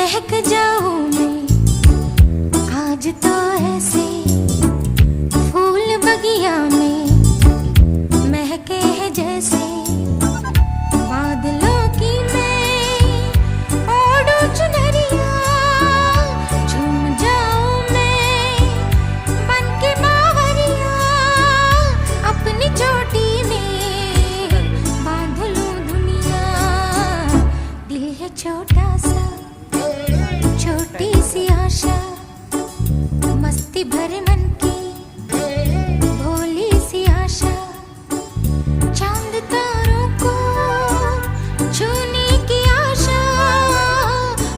महक जाऊं मैं आज तो ऐसे फूल बगिया में महके है जैसे बादलों की मैं ओढ़ू चुनरिया। झूम जाऊं मैं बन के बावरिया अपनी चोटी में बांध लूं दुनिया। दिल है छोटा सा छोटी सी आशा मस्ती भरे मन